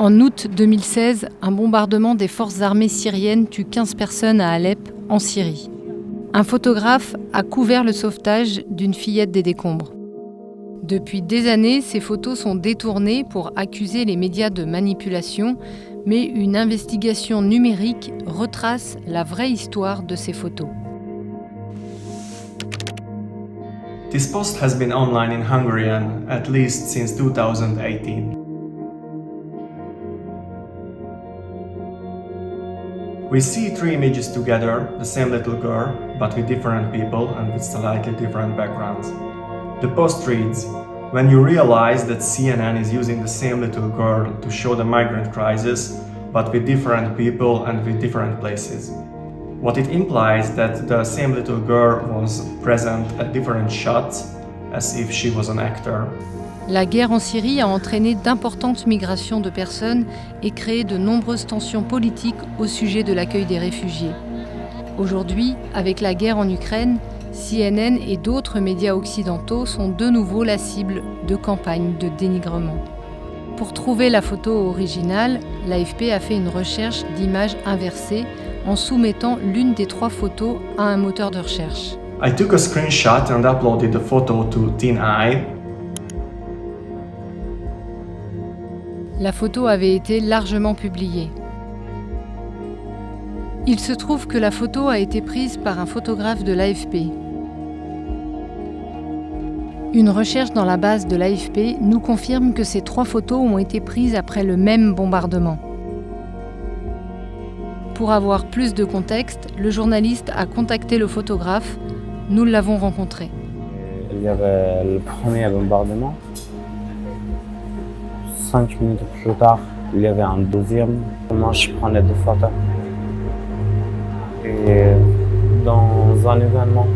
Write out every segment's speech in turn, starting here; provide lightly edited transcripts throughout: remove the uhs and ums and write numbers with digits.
En août 2016, un bombardement des forces armées syriennes tue 15 personnes à Alep, en Syrie. Un photographe a couvert le sauvetage d'une fillette des décombres. Depuis des années, ces photos sont détournées pour accuser les médias de manipulation, mais une investigation numérique retrace la vraie histoire de ces photos. This post has been online in Hungarian at least since 2018. We see three images together, the same little girl, but with different people and with slightly different backgrounds. The post reads, "When you realize that CNN is using the same little girl to show the migrant crisis, but with different people and with different places." What it implies that the same little girl was present at different shots, as if she was an actor. La guerre en Syrie a entraîné d'importantes migrations de personnes et créé de nombreuses tensions politiques au sujet de l'accueil des réfugiés. Aujourd'hui, avec la guerre en Ukraine, CNN et d'autres médias occidentaux sont de nouveau la cible de campagnes de dénigrement. Pour trouver la photo originale, l'AFP a fait une recherche d'images inversées en soumettant l'une des trois photos à un moteur de recherche. I took a screenshot and uploaded the photo to TinEye. La photo avait été largement publiée. Il se trouve que la photo a été prise par un photographe de l'AFP. Une recherche dans la base de l'AFP nous confirme que ces trois photos ont été prises après le même bombardement. Pour avoir plus de contexte, le journaliste a contacté le photographe. Nous l'avons rencontré. Il y avait le premier bombardement. 5 minutes plus tard, il y avait un deuxième. Moi, je prenais des photos. Et dans un événement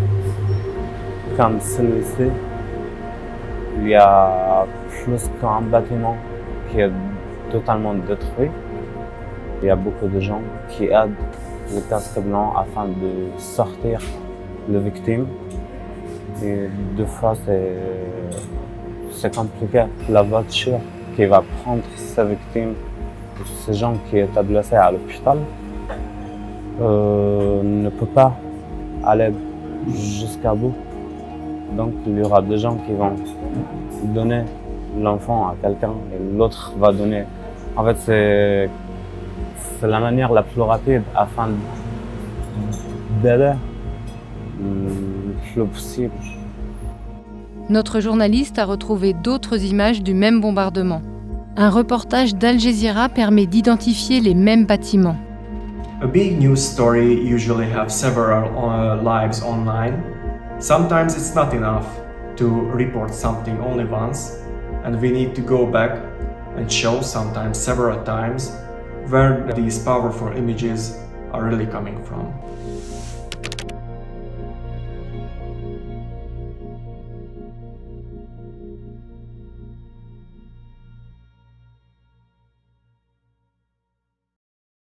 comme celui-ci, il y a plus qu'un bâtiment qui est totalement détruit. Il y a beaucoup de gens qui aident les casques blancs afin de sortir les victimes. Et deux fois, c'est compliqué. La voiture qui va prendre ces victimes, ces gens qui étaient blessés à l'hôpital, ne peut pas aller jusqu'à bout. Donc il y aura des gens qui vont donner l'enfant à quelqu'un et l'autre va donner. En fait, c'est la manière la plus rapide afin d'aider le plus possible. Notre journaliste a retrouvé d'autres images du même bombardement. Un reportage d'Al Jazeera permet d'identifier les mêmes bâtiments. A big news story usually have several lives online. Sometimes it's not enough to report something only once, and we need to go back and show sometimes several times where these powerful images are really coming from.